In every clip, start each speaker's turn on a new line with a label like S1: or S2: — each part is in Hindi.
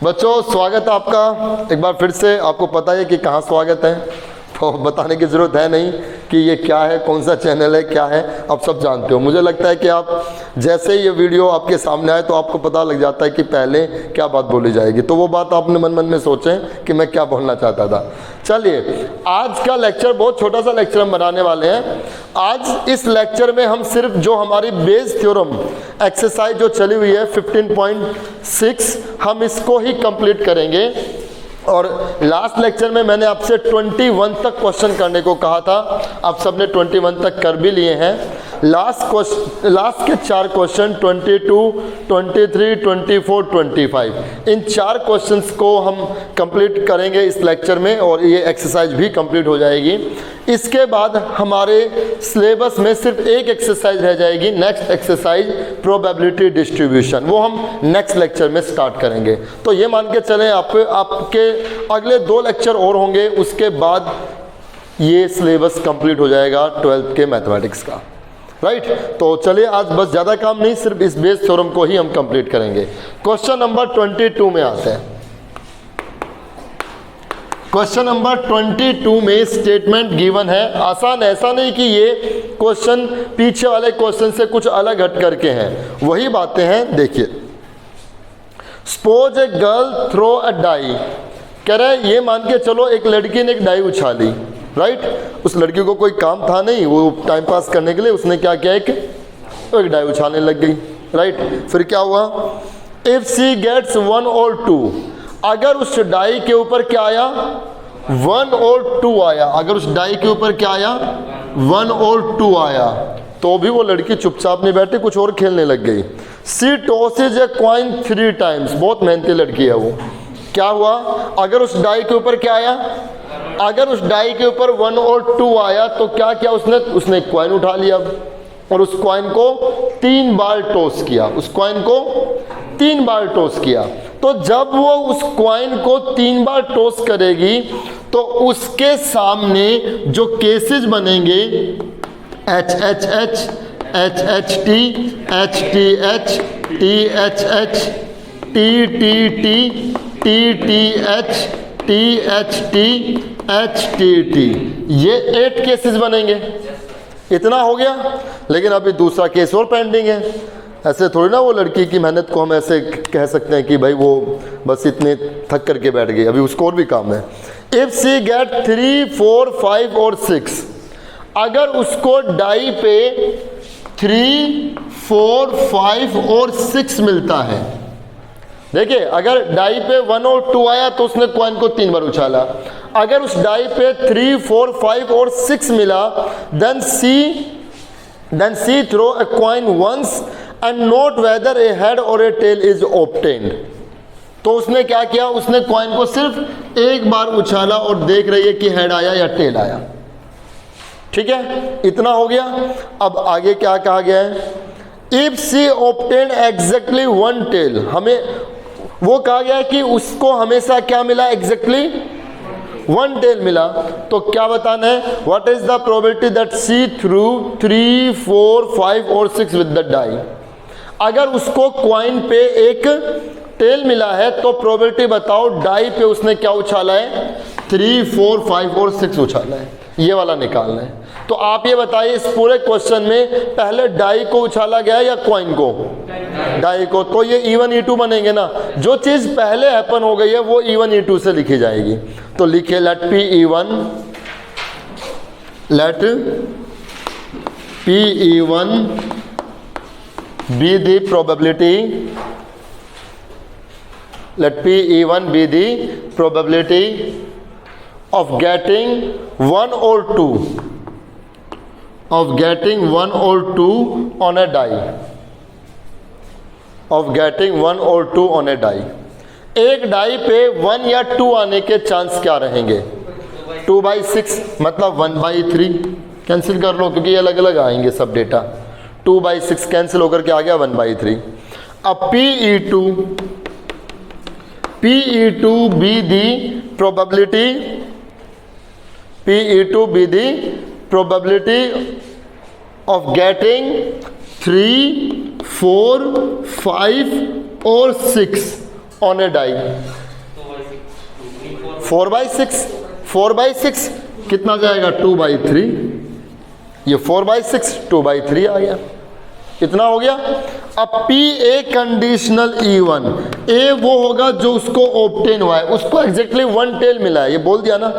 S1: बच्चों स्वागत है आपका एक बार फिर से। आपको पता है कि कहाँ स्वागत है, तो बताने की ज़रूरत है नहीं कि ये क्या है, कौन सा चैनल है, क्या है, आप सब जानते हो। मुझे लगता है कि आप जैसे ये वीडियो आपके सामने आए तो आपको पता लग जाता है कि पहले क्या बात बोली जाएगी, तो वो बात आपने मन मन में सोचें कि मैं क्या बोलना चाहता था। चलिए, आज का लेक्चर बहुत छोटा सा लेक्चर हम बनाने वाले हैं। आज इस लेक्चर में हम सिर्फ जो हमारी बेस थ्योरम एक्सरसाइज जो चली हुई है 15.6 हम इसको ही कंप्लीट करेंगे। और लास्ट लेक्चर में मैंने आपसे 21 तक क्वेश्चन करने को कहा था, आप सबने 21 तक कर भी लिए हैं। लास्ट के 4 क्वेश्चन 22, 23, 24, 25 इन 4 क्वेश्चंस को हम कंप्लीट करेंगे इस लेक्चर में और ये एक्सरसाइज भी कंप्लीट हो जाएगी। इसके बाद हमारे सिलेबस में सिर्फ एक एक्सरसाइज रह जाएगी, नेक्स्ट एक्सरसाइज प्रोबेबिलिटी डिस्ट्रीब्यूशन, वो हम नेक्स्ट लेक्चर में स्टार्ट करेंगे। तो ये मान के चलें आपके अगले 2 लेक्चर और होंगे, उसके बाद ये सिलेबस कंप्लीट हो जाएगा 12th के मैथमेटिक्स का, राइट। तो चलिए, आज बस ज़्यादा काम नहीं, सिर्फ इस बेस थ्योरम को ही हम कंप्लीट करेंगे। क्वेश्चन नंबर 22 में आते हैं। क्वेश्चन नंबर 22 में स्टेटमेंट गिवन है। आसान, ऐसा नहीं कि ये क्वेश्चन पीछे वाले क्वेश्चन से कुछ अलग हट करके हैं, वही बातें हैं। देखिए, suppose a girl throw a die, कह रहा है ये मान के चलो एक लड़की ने एक डाई उछाली, राइट। उस लड़की को कोई काम था नहीं, वो टाइम पास करने के लिए उसने क्या किया, एक डाई उछालने लग गई, राइट। फिर क्या हुआ, इफ सी गेट्स 1 और 2, अगर उस डाई के ऊपर क्या आया, 1 और 2 आया, अगर उस डाई के ऊपर क्या आया, 1 और 2 आया, तो भी वो लड़की चुपचाप नहीं बैठी, कुछ और खेलने लग गई। सी टॉसेज ए कॉइन 3 टाइम्स, बहुत मेहनती लड़की है वो। क्या हुआ, अगर उस डाई के ऊपर क्या आया, अगर उस डाई के ऊपर 1 और 2 आया तो क्या किया उसने एक कॉइन उठा लिया और उस कॉइन को 3 बार टॉस किया, उस कॉइन को 3 बार टॉस किया। तो जब वो उस कॉइन को 3 बार टॉस करेगी तो उसके सामने जो केसेस बनेंगे, H H H, H H T, H T H, T H H, T T T, T T H, T H T, H T T, ये 8 केसेस बनेंगे। इतना हो गया, लेकिन अभी दूसरा केस और पेंडिंग है। ऐसे थोड़ी ना वो लड़की की मेहनत को हम ऐसे कह सकते हैं कि भाई वो बस इतने थक करके बैठ गई, अभी उसको और भी काम है। इफ सी गेट 3, 4, 5 और 6, अगर उसको डाई पे 3, 4, 5 और 6 मिलता है, देखिए अगर डाई पे 1 और 2 आया तो उसने कॉइन को 3 बार उछाला, अगर उस डाई पे 3, 4, 5 और 6 मिला, then she throw a coin once and note whether a head और ए टेल इज ऑब्टेन्ड। तो उसने क्या किया, उसने कॉइन को सिर्फ एक बार उछाला और देख रही है कि हेड आया या टेल आया, ठीक है। इतना हो गया। अब आगे क्या कहा गया है, if she obtained exactly 1 tail, हमें वो कहा गया है कि उसको हमेशा क्या मिला, एग्जैक्टली 1 टेल मिला। तो क्या बताना है, what is the probability that she throw 3, 4, 5 और 6 विद द डाई। अगर उसको कॉइन पे एक टेल मिला है तो प्रोबेबिलिटी बताओ डाई पे उसने क्या उछाला है, 3, 4, 5 और 6 उछाला है, ये वाला निकालना है। तो आप ये बताइए, इस पूरे क्वेश्चन में पहले डाई को उछाला गया या कॉइन को, डाई को, तो ये E1 E2 बनेंगे ना। जो चीज पहले हैपन हो गई है वो E1 E2 से लिखी जाएगी। तो लिखिए late P E1 be the probability, let P E1 be the probability of getting 1 or 2, of getting 1 or 2 on a die, of getting 1 or 2 on a die। एक डाई पे 1 या 2 आने के चांस क्या रहेंगे, 2/6 मतलब 1/3, कैंसिल कर लो क्योंकि ये अलग अलग आएंगे सब डेटा। 2/6 कैंसिल होकर के आ गया 1/3। अब PE2 be the probability, PE2 be the probability of getting 3, 4, 5 और 6 ऑन ए डाई 4/6, 4/6 कितना जाएगा 2/3, ये 4/6 2/3 आ गया, इतना हो गया। अब P ए कंडीशनल E1, ए वो होगा जो उसको ऑब्टेन हुआ है, उसको एग्जैक्टली 1 टेल मिला है, ये बोल दिया ना,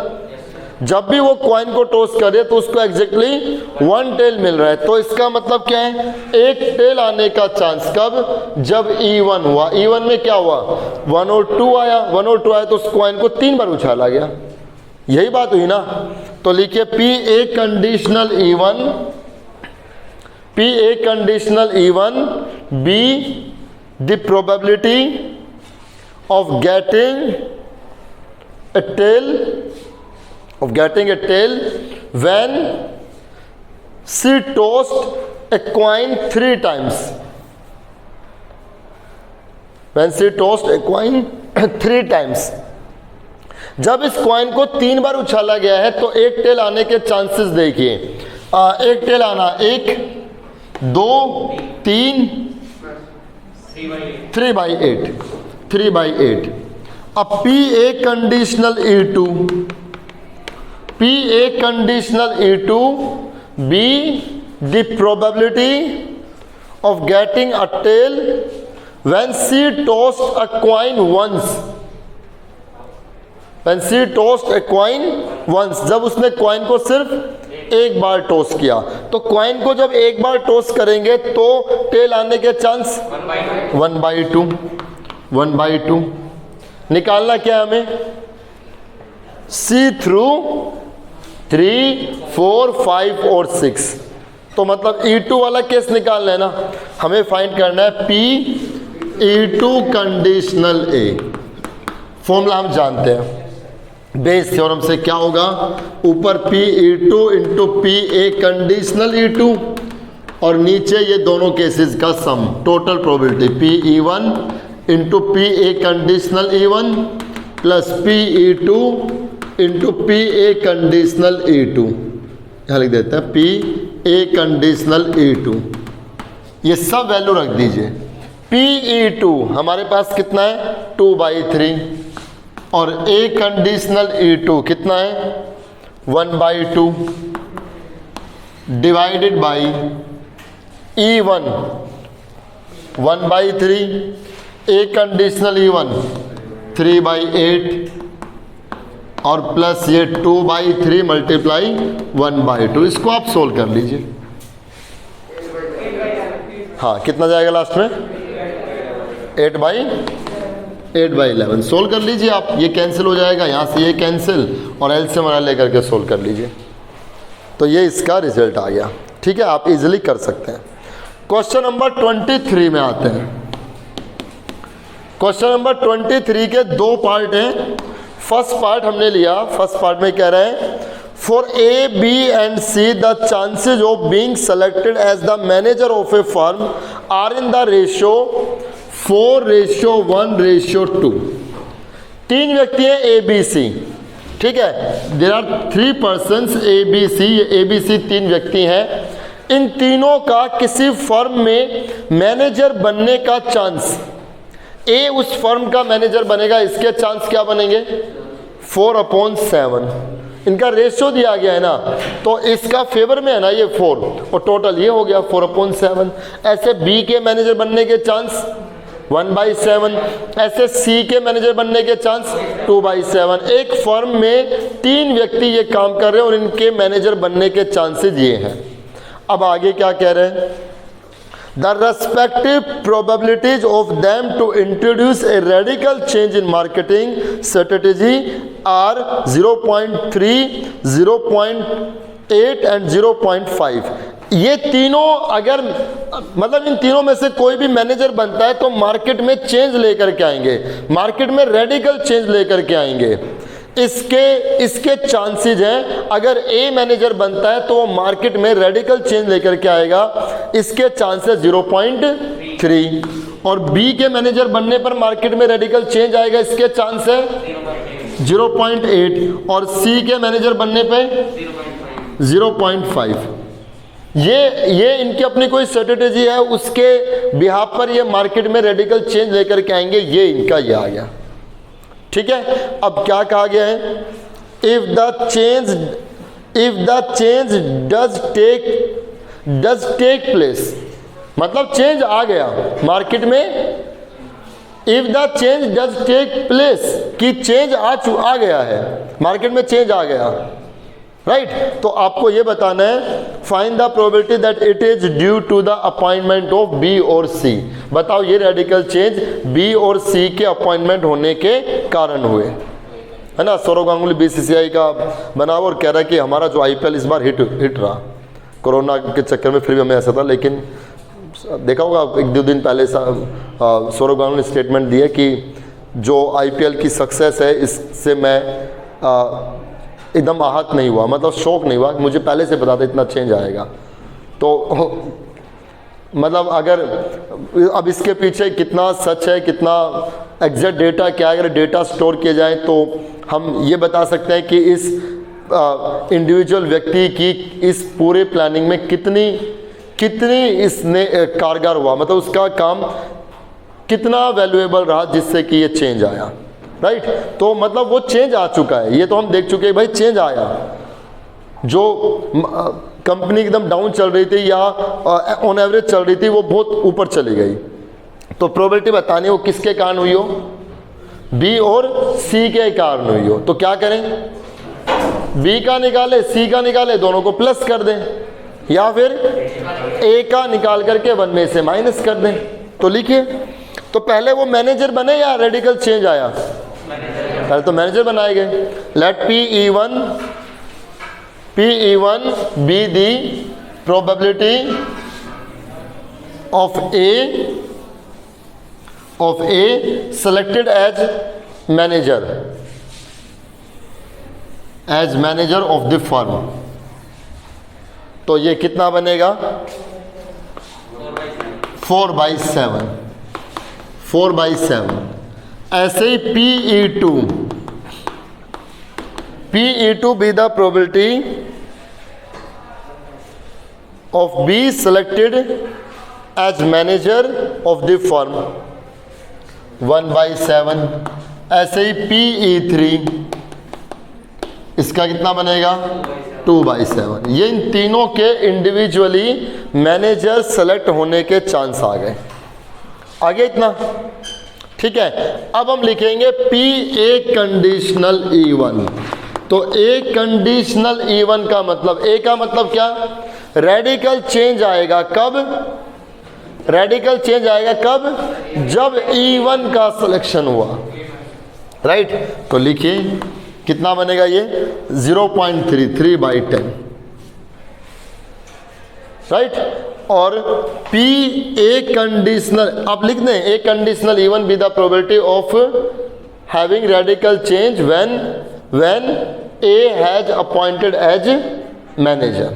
S1: जब भी वो कॉइन को टॉस करे तो उसको एग्जैक्टली 1 टेल मिल रहा है। तो इसका मतलब क्या है, एक टेल आने का चांस कब, जब E1 हुआ। E1 में क्या हुआ, 1 और 2 आया, 1 और 2 आया तो उस कॉइन को 3 बार उछाला गया, यही बात हुई ना। तो लिखिए P A conditional E1, P a conditional E1 be the probability of getting a tail when she tossed a coin 3 times. When she tossed a coin 3 times. जब इस कॉइन को 3 बार उछाला गया है तो एक टेल आने के चांसेस देखिए, एक टेल आना 1 2 3 3/8। अब P a conditional E2, P a conditional E2 be the probability of getting a tail when she tossed a coin once. When she tossed a coin once, जब उसने कॉइन को सिर्फ एक बार टॉस किया, तो कॉइन को जब एक बार टॉस करेंगे तो टेल आने के चांस 1/2 निकालना क्या है हमें, सी थ्रू 3 4 5 और 6। तो मतलब E2 वाला केस निकालना है ना, हमें फाइंड करना है P E2 कंडीशनल ए। फॉर्मूला हम जानते हैं, बेस थ्योरम से क्या होगा, ऊपर P E2 into P A conditional E2 और नीचे ये दोनों केसेस का sum, total probability P E1 into P A conditional E1 plus P E2 into P A conditional E2। यहाँ लिख देते हैं P ए कंडीशनल E2, ये सब वैल्यू रख दीजिए। P E2 हमारे पास कितना है 2/3 और A कंडीशनल E2 कितना है 1/2 divided by E1 1/3, A conditional E1 3/8 और प्लस ये 2/3 मल्टीप्लाई 1/2। इसको आप सोल्व कर लीजिए, हाँ कितना जाएगा लास्ट में 8/11। सोल्व कर लीजिए आप, ये कैंसिल हो जाएगा, यहाँ से ये कैंसिल और एलसीएम लेकर के सोल्व कर लीजिए। तो ये इसका रिजल्ट आ गया, ठीक है, आप इजीली कर सकते हैं। क्वेश्चन नंबर 23 में आते हैं। क्वेश्चन नंबर 23 के 2 पार्ट हैं। फर्स्ट पार्ट हमने लिया, फर्स्ट पार्ट में कह रहे हैं for A, B and C the chances of being selected as the manager of a firm are in the ratio 4:1:2। 3 व्यक्ति हैं A, B, C, ठीक है, there are 3 persons A, B, C, ये A, B, C 3 व्यक्ति हैं। इन तीनों का किसी फर्म में मैनेजर बनने का चांस, A उस फर्म का मैनेजर बनेगा, इसके चांस क्या बनेंगे 4/7। इनका रेशियो दिया गया है ना, तो इसका फेवर में है ना ये 4 और टोटल ये हो गया 4/7। ऐसे B के मैनेजर बनने के चांस 1/7, ऐसे C के मैनेजर बनने के चांस 2/7। एक फर्म में 3 व्यक्ति ये काम कर रहे हैं और इनके मैनेजर बनने के चांसेस ये हैं। अब आगे क्या कह रहे हैं, The respective probabilities of them to introduce a radical change in marketing strategy are 0.3, 0.8 and 0.5। ये तीनों अगर मतलब इन तीनों में से कोई भी मैनेजर बनता है तो मार्केट में चेंज लेकर के आएंगे, मार्केट में रेडिकल चेंज लेकर के आएंगे। इसके चांसेस हैं, अगर ए मैनेजर बनता है तो वो मार्केट में रेडिकल चेंज लेकर के आएगा, इसके चांसेस 0.3। और बी के मैनेजर बनने पर मार्केट में रेडिकल चेंज आएगा, इसके चांस है 0.8 और सी के मैनेजर बनने पे 0.5। ये इनकी अपनी कोई स्ट्रेटेजी है, उसके बिहाफ पर ये मार्केट में रेडिकल चेंज लेकर के आएंगे, ये इनका ये आ गया। ठीक है, अब क्या कहा गया है, if the change does take place, मतलब चेंज आ गया मार्केट में। If the change does take place, कि चेंज आ गया है मार्केट में, चेंज आ गया, राइट तो आपको ये बताना है, find the probability that it is due to the appointment of B और सी। बताओ ये रेडिकल चेंज बी और सी के अपॉइंटमेंट होने के कारण हुए, है ना। सौरव गांगुली बीसीसीआई का बना और कह रहा है कि हमारा जो आईपीएल इस बार हिट रहा, कोरोना के चक्कर में फिर भी हमें ऐसा था, लेकिन देखा होगा एक दो दिन पहले सौरव गांगुली ने स्टेटमेंट दिया कि जो आईपीएल की सक्सेस है इससे मैं एकदम आहत नहीं हुआ, मतलब शौक नहीं हुआ, मुझे पहले से पता था इतना चेंज आएगा। तो मतलब अगर अब इसके पीछे कितना सच है, कितना एग्जैक्ट डेटा क्या है, अगर डेटा स्टोर किए जाए तो हम ये बता सकते हैं कि इस इंडिविजुअल व्यक्ति की इस पूरे प्लानिंग में कितनी इसने कारगर हुआ, मतलब उसका काम कितना वैल्यूएबल रहा जिससे कि ये चेंज आया, राइट तो मतलब वो चेंज आ चुका है, ये तो हम देख चुके हैं भाई चेंज आया। जो कंपनी एकदम डाउन चल रही थी या ऑन एवरेज चल रही थी वो बहुत ऊपर चली गई, तो प्रोबेबिलिटी बतानी वो किसके कारण हुई हो, बी और सी के कारण हुई हो। तो क्या करें, बी का निकाले सी का निकाले, दोनों को प्लस कर दें, या फिर ए का निकाल करके 1 में से माइनस कर दें। तो लिखिए, तो पहले वो मैनेजर बने या रेडिकल चेंज आया, पहले तो मैनेजर बनाए गए। Let P E1 be the probability of A selected as manager of the firm. तो ये कितना बनेगा 4/7। ऐसे ही PE2 be the probability of B selected as manager of the firm 1/7। ऐसे ही PE3 इसका कितना बनेगा 2/7। ये इन तीनों के इंडिविजुअली मैनेजर सेलेक्ट होने के चांस आ गए, आगे इतना ठीक है। अब हम लिखेंगे P A कंडीशनल E1। तो ए कंडीशनल E1 का मतलब, ए का मतलब क्या, रेडिकल चेंज आएगा कब, रेडिकल चेंज आएगा कब, जब E1 का सिलेक्शन हुआ, राइट तो लिखिए कितना बनेगा ये 0.33/10, राइट और P A कंडीशनल आप लिख दें, A conditional E1 be the probability of having radical change when A has appointed as manager.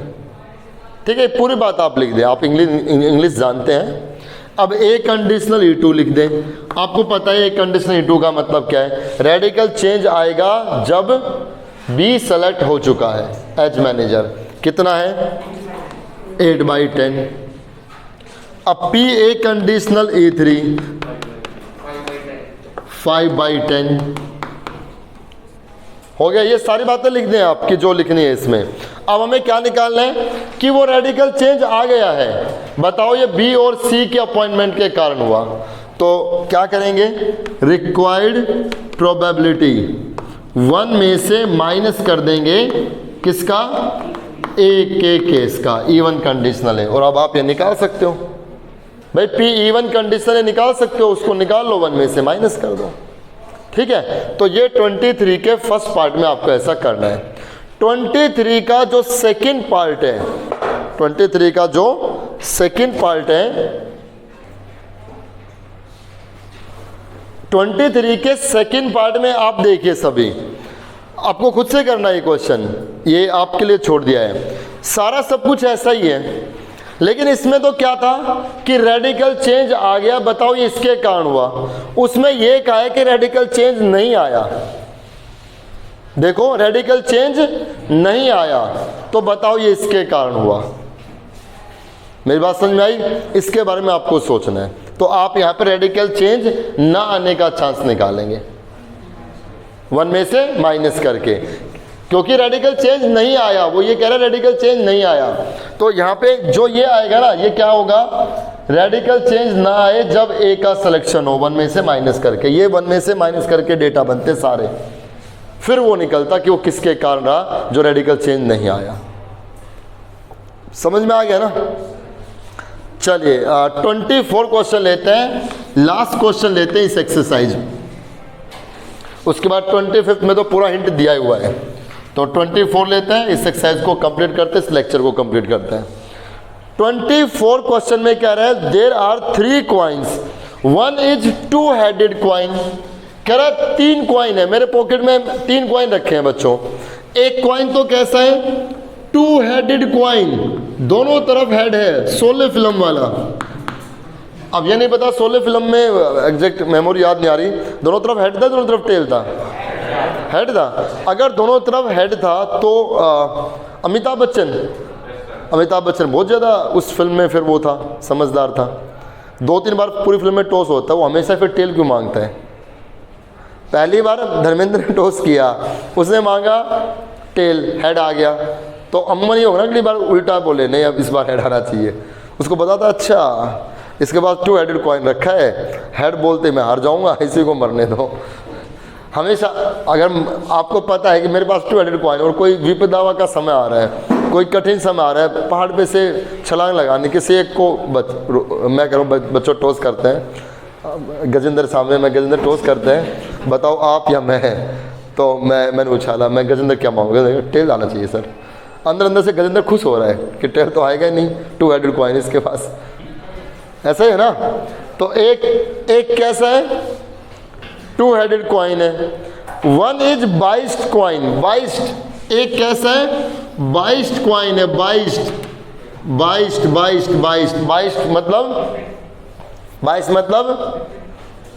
S1: ठीक है, पूरी बात आप लिख दें, आप इंग्लिश जानते हैं। अब ए कंडीशनल E2 लिख दें, आपको पता है ए कंडीशनल E2 का मतलब क्या है, रेडिकल चेंज आएगा जब बी सेलेक्ट हो चुका है एज मैनेजर, कितना है 8/10। अब P A कंडीशनल E3 5/10 हो गया। ये सारी बातें लिख दें आपकी जो लिखनी है इसमें। अब हमें क्या निकालना है कि वो रेडिकल चेंज आ गया है, बताओ ये बी और सी के अपॉइंटमेंट के कारण हुआ। तो क्या करेंगे, रिक्वायर्ड प्रोबेबिलिटी 1 में से माइनस कर देंगे किसका, ए के केस का, E1 कंडीशनल है। और अब आप ये निकाल सकते हो भाई, P E1 कंडीशनल है निकाल सकते हो, उसको निकाल लो 1 में से माइनस कर दो, ठीक है। तो ये 23 के फर्स्ट पार्ट में आपको ऐसा करना है। 23 का जो सेकंड पार्ट है, 23 का जो सेकंड पार्ट है, 23 के सेकंड पार्ट में आप देखिए, सभी आपको खुद से करना है क्वेश्चन, ये आपके लिए छोड़ दिया है। सारा सब कुछ ऐसा ही है, लेकिन इसमें तो क्या था कि रेडिकल चेंज आ गया, बताओ ये इसके कारण हुआ। उसमें यह कहा है कि रेडिकल चेंज नहीं आया, देखो रेडिकल चेंज नहीं आया, तो बताओ ये इसके कारण हुआ। मेरी बात समझ में आई? इसके बारे में आपको सोचना है। तो आप यहाँ पे रेडिकल चेंज ना आने का चांस निकालेंगे 1 में से माइनस करके, क्योंकि रेडिकल चेंज नहीं आया, वो ये कह रहा है रेडिकल चेंज नहीं आया। तो यहाँ पे जो ये आएगा ना, ये क्या होगा, रेडिकल चेंज ना आए जब ए का सिलेक्शन हो 1 में से माइनस करके। ये 1 में से माइनस करके डेटा बनते सारे, फिर वो निकलता कि वो किसके कारण रहा जो रेडिकल चेंज नहीं आया। समझ में आ गया ना? चलिए 24 क्वेश्चन लेते हैं, लास्ट क्वेश्चन लेते हैं इस एक्सरसाइज में। उसके बाद 25 में तो पूरा हिंट दिया हुआ है, तो 24 लेते हैं, इस एक्सरसाइज को कंप्लीट करते हैं, इस लेक्चर को कंप्लीट करते हैं। 24 क्वेश्चन में क्या रहा है, there are 3 coins, 1 is 2 headed coin. कह रहा है 3 कॉइन है, मेरे पॉकेट में 3 कॉइन रखे हैं बच्चों। एक कॉइन तो कैसा है, 2 हेडेड कॉइन, दोनों तरफ हेड है, शोले फिल्म वाला। अब ये नहीं पता शोले फिल्म में एग्जैक्ट मेमोरी याद नहीं आ रही, दोनों तरफ हेड था, दोनों तरफ टेल था, हेड था। अगर दोनों तरफ हेड था तो अमिताभ बच्चन बहुत ज़्यादा उस फिल्म में फिर वो था, समझदार था, 2-3 बार पूरी फिल्म में टॉस होता है, वो हमेशा फिर टेल क्यों मांगता है? पहली बार धर्मेंद्र ने टॉस किया, उसने मांगा टेल, हेड आ गया, तो अम्मा नहीं होगा ना अगली बार उल्टा बोले नहीं अब इस बार हेड आना चाहिए। उसको पता था अच्छा इसके पास 2 हेडेड कॉइन रखा है, हेड बोलते मैं हार जाऊंगा, इसी को मरने दो। हमेशा अगर आपको पता है कि मेरे पास 2 हेडेड कॉइन और कोई विपदावा का समय आ रहा है, कोई कठिन समय आ रहा है, पहाड़ पे से छलांग लगाने, किसी एक को मैं कह रहा हूँ बच्चों टॉस करते हैं, गजेंद्र सामने, मैं गजेंद्र टॉस करते हैं, बताओ आप या मैं, तो मैंने उछाला, मैं गजेंद्र क्या मांगूंगा, टेल आना चाहिए सर। अंदर से गजेंद्र खुश हो रहा है कि टेल तो आएगा ही नहीं, 2 हेडेड कॉइन इसके पास, ऐसा ही है ना? तो एक कैसा है, 2 हेडेड कॉइन है। 1 इज बाइस्ड कॉइन, बाइस्ड एक कैसा है, बाइस्ड कॉइन है, बाइस्ड मतलब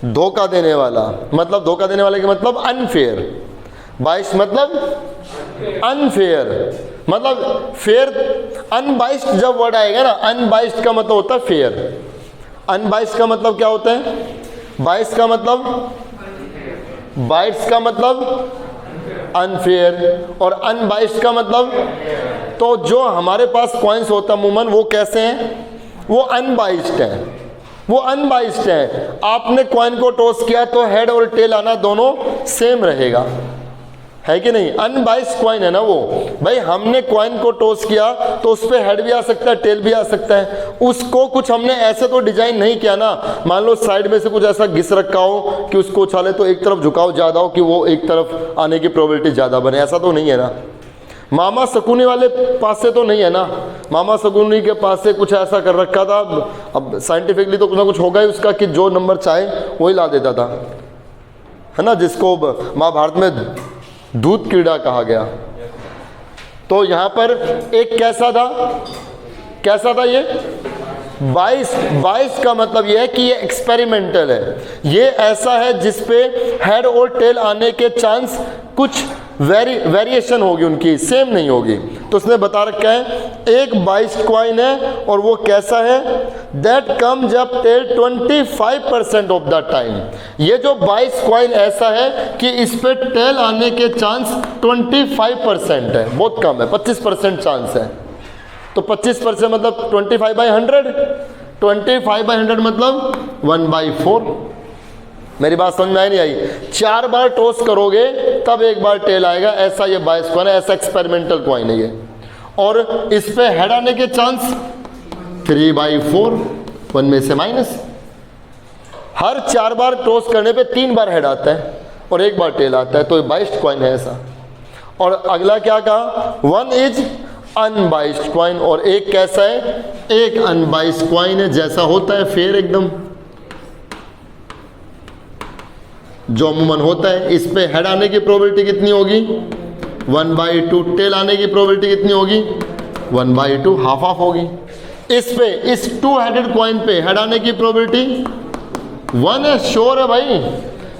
S1: धोखा देने वाला, मतलब धोखा देने वाले का मतलब अनफेयर। बाइस्ड मतलब अनफेयर, मतलब फेयर, अनबाइस्ड जब वर्ड आएगा ना, अनबाइस्ड का मतलब होता है फेयर, अनबाइस्ड का मतलब क्या होता है, बाइस्ड का मतलब अनफेयर और अनबाइस्ड का मतलब, तो जो हमारे पास कॉइन्स होता है अमूमन वो कैसे हैं, वो अनबाइस्ड हैं, वो अनबाइस्ड हैं। आपने कॉइन को टॉस किया तो हेड और टेल आना दोनों सेम रहेगा, है कि नहीं? अनबाइस्ड कॉइन है ना वो, भाई हमने कॉइन को टॉस किया तो उस पर हेड भी आ सकता है, टेल भी आ सकता है, उसको कुछ हमने ऐसे तो डिजाइन नहीं किया ना, मान लो साइड में से कुछ ऐसा घिस रखा हो कि उसको उछाले तो एक तरफ झुकाव ज़्यादा हो कि वो एक तरफ आने की प्रोबेबिलिटी ज़्यादा बने, ऐसा तो नहीं है ना। मामा शकुनी वाले पास से तो नहीं है ना, मामा शकुनी के पास से कुछ ऐसा कर रखा था, अब साइंटिफिकली तो कुछ ना कुछ होगा ही उसका कि जो नंबर चाहे वही ला देता था, है ना, जिसको महाभारत में दूध क्रीड़ा कहा गया। तो यहाँ पर एक कैसा था ये 22 का मतलब ये है कि ये एक्सपेरिमेंटल है, ये ऐसा है जिसपे हेड और टेल आने के चांस कुछ वेरिएशन होगी, उनकी सेम नहीं होगी। तो उसने बता रखा है एक 22 कॉइन है और वो कैसा है, दैट कम जब टेल 25% ऑफ द टाइम। ये जो 22 कॉइन ऐसा है कि इस पे टेल आने के चांस 25% है, बहुत कम है, 25% चांस है। तो 25% मतलब 25/100, 25/100 मतलब 1/4। मेरी बात समझ में आई नहीं आई? 4 बार टॉस करोगे तब एक बार टेल आएगा, ऐसा ये 22 कॉइन है, ऐसा एक्सपेरिमेंटल कॉइन है ये। और इस पे हेड आने के चांस 3/4, 1 में से माइनस। हर 4 बार टॉस करने पे 3 बार हेड आता है और 1 बार टेल आता है, तो ये 22 कॉइन है ऐसा। और अगला क्या कहा, 1 इज अनबाइस्ड कॉइन, और एक कैसा है, एक अनबाइस्ड कॉइन है, जैसा होता है फेयर एकदम, जो अमूमन होता है। इस पे हेड आने की प्रोबेबिलिटी कितनी होगी, 1/2, टेल आने की प्रोबेबिलिटी कितनी होगी, 1/2, हाफ होगी। इस पे इस 2 हेडेड कॉइन पे हेड आने की प्रोबेबिलिटी 1 है, श्योर है भाई,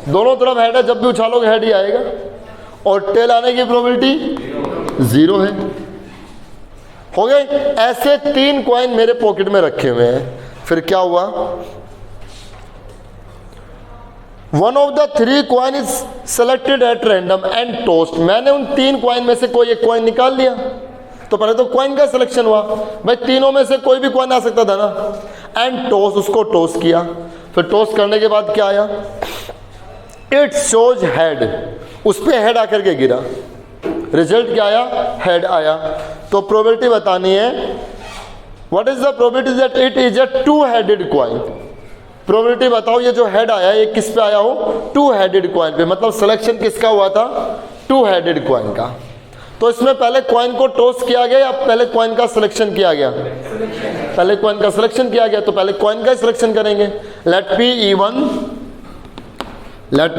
S1: दोनों तरफ हेड है, जब भी उछालोगे हेड ही आएगा। और टेल आने की प्रोबेबिलिटी 0 है। हो गए। ऐसे 3 कॉइन मेरे पॉकेट में रखे हुए हैं, फिर क्या हुआ, one of the 3 coin is selected at random and toast. मैंने उन 3 कॉइन में से कोई एक कॉइन निकाल लिया, तो पहले तो कॉइन का सिलेक्शन हुआ, भाई तीनों में से कोई भी कॉइन आ सकता था ना। एंड टॉस, उसको टॉस किया, फिर टॉस करने के बाद क्या आया, इट शोज हेड, उस पे हेड आकर के गिरा, रिजल्ट क्या आया, हेड आया। तो प्रोबेबिलिटी बतानी है, what is the probability that it is a 2 headed coin. Probability बताओ, ये जो हेड आया ये किस पे आया हो, 2 हेडेड कॉइन पे, मतलब सिलेक्शन किसका हुआ था, 2 हेडेड कॉइन का। तो इसमें पहले कॉइन को टॉस किया गया या पहले कॉइन का सिलेक्शन किया गया, पहले कॉइन का सिलेक्शन किया गया, तो पहले कॉइन का सिलेक्शन करेंगे। Let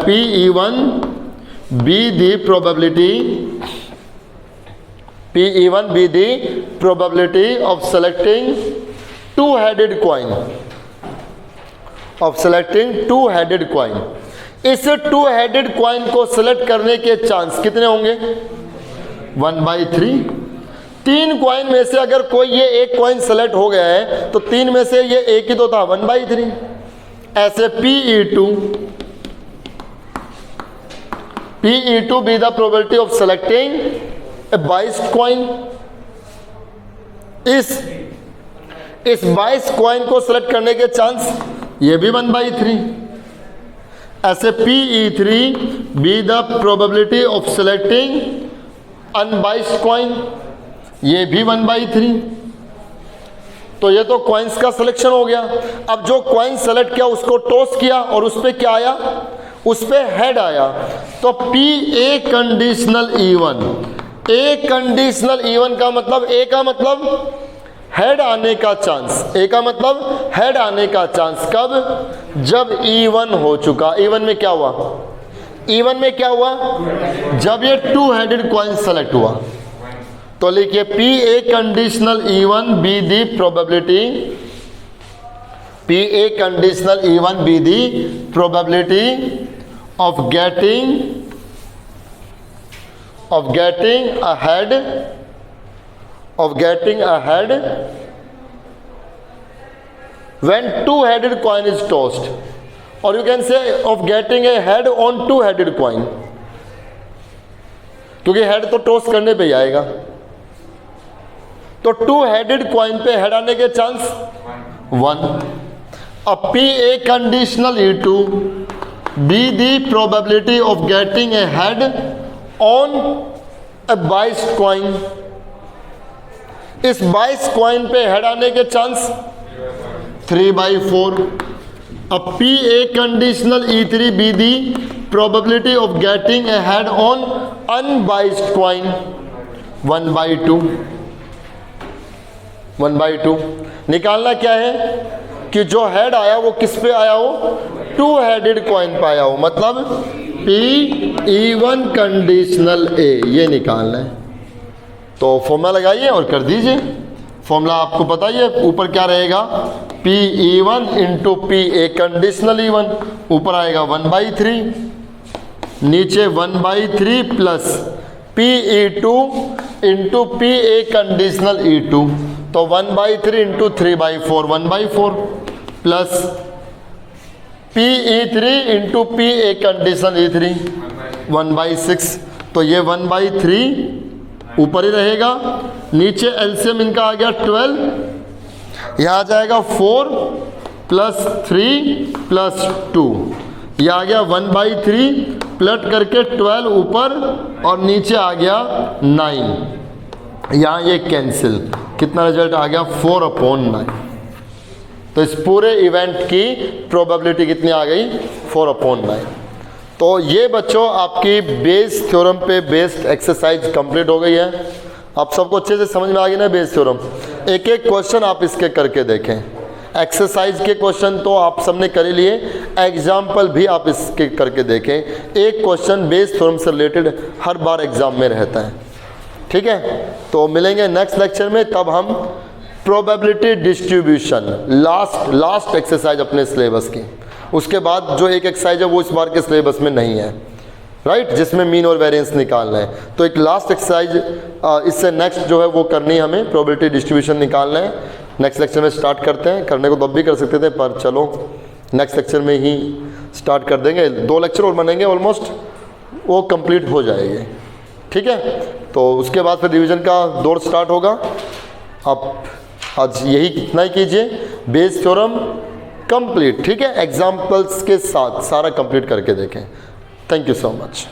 S1: P E1 be the probability, P E1 be the probability of selecting 2-headed coin, of selecting 2-headed coin। इस 2-headed coin को सिलेक्ट करने के चांस कितने होंगे, 1/3। 3 कॉइन में से अगर कोई ये एक कॉइन सेलेक्ट हो गया है तो 3 में से ये एक ही तो था, 1/3। ऐसे P E2 be the probability of selecting a biased coin। इस बाइस कॉइन को सिलेक्ट करने के चांस ये भी 1/3। ऐसे P E3 be the probability of selecting unbiased coin, ये भी 1/3। तो ये तो कॉइन्स का सिलेक्शन हो गया। अब जो कॉइन सेलेक्ट किया उसको टॉस किया और उस पे क्या आया, उस पे हेड आया, तो P A conditional E1, A conditional E1 का मतलब, A का मतलब हेड आने का चांस, A का मतलब हेड आने का चांस कब, जब E1 हो चुका। E1 में क्या हुआ, E1 में क्या हुआ, जब ये 2 हेडेड कॉइन सेलेक्ट हुआ। तो लिखिए P A conditional E1 be the probability, P A conditional E1 be the probability of getting ahead when 2-headed coin is tossed, or you can say of getting a head on 2-headed coin, क्योंकि हेड तो टॉस करने पे ही आएगा। तो 2-headed coin पे हेड आने के चांस 1। अब P A conditional E2 be the probability of getting a head on a biased coin। इस बाइस कॉइन पे हेड आने के चांस 3/4। अब P A conditional E3 be the probability of getting a head on unbiased coin, 1/2। निकालना क्या है कि जो हेड आया वो किस पे आया हो, 2-headed कॉइन पे आया हो, मतलब P E1 कंडीशनल A, ये निकालना है। तो फॉर्मूला लगाइए और कर दीजिए। फॉर्मूला आपको पता ही है, ऊपर क्या रहेगा, P E1 into P A conditional E1, ऊपर आएगा 1/3, नीचे 1/3 plus P E2 into P A conditional E2, तो 1/3 into 3/4, 1/4 plus P E3 into P A conditional E3, 1/6। तो ये 1/3 ऊपर ही रहेगा, नीचे एलसीएम इनका आ गया 12, यह आ जाएगा 4 + 3 + 2, यह आ गया 1/3, प्लट करके 12 ऊपर और नीचे आ गया 9, यहाँ ये कैंसिल, कितना रिजल्ट आ गया 4/9। तो इस पूरे इवेंट की प्रोबेबिलिटी कितनी आ गई, 4/9। तो ये बच्चों आपकी बेस थ्योरम पे बेस्ड एक्सरसाइज कंप्लीट हो गई है। आप सबको अच्छे से समझ में आ गई ना बेस थ्योरम। एक एक क्वेश्चन आप इसके करके देखें। एक्सरसाइज के क्वेश्चन तो आप सबने कर ही लिए, एग्जाम्पल भी आप इसके करके देखें। एक क्वेश्चन बेस थ्योरम से रिलेटेड हर बार एग्जाम में रहता है, ठीक है। तो मिलेंगे नेक्स्ट लेक्चर में, तब हम प्रोबेबिलिटी डिस्ट्रीब्यूशन, लास्ट एक्सरसाइज अपने सिलेबस की, उसके बाद जो एक एक्सरसाइज है वो इस बार के सिलेबस में नहीं है। राइट, जिसमें मीन और वेरिएंस निकालना है। तो एक लास्ट एक्सरसाइज इससे नेक्स्ट जो है वो करनी है हमें, प्रोबेबिलिटी डिस्ट्रीब्यूशन निकालना है। नेक्स्ट लेक्चर में स्टार्ट करते हैं, करने को तो अब भी कर सकते थे पर चलो नेक्स्ट लेक्चर में ही स्टार्ट कर देंगे। 2 लेक्चर और बनेंगे, ऑलमोस्ट वो कंप्लीट हो जाएंगे, ठीक है। तो उसके बाद फिर रिवीजन का दौर स्टार्ट होगा। आप आज यही इतना ही कीजिए, बेस थ्योरम कंप्लीट, ठीक है, एग्जाम्पल्स के साथ सारा कंप्लीट करके देखें। Thank you so much.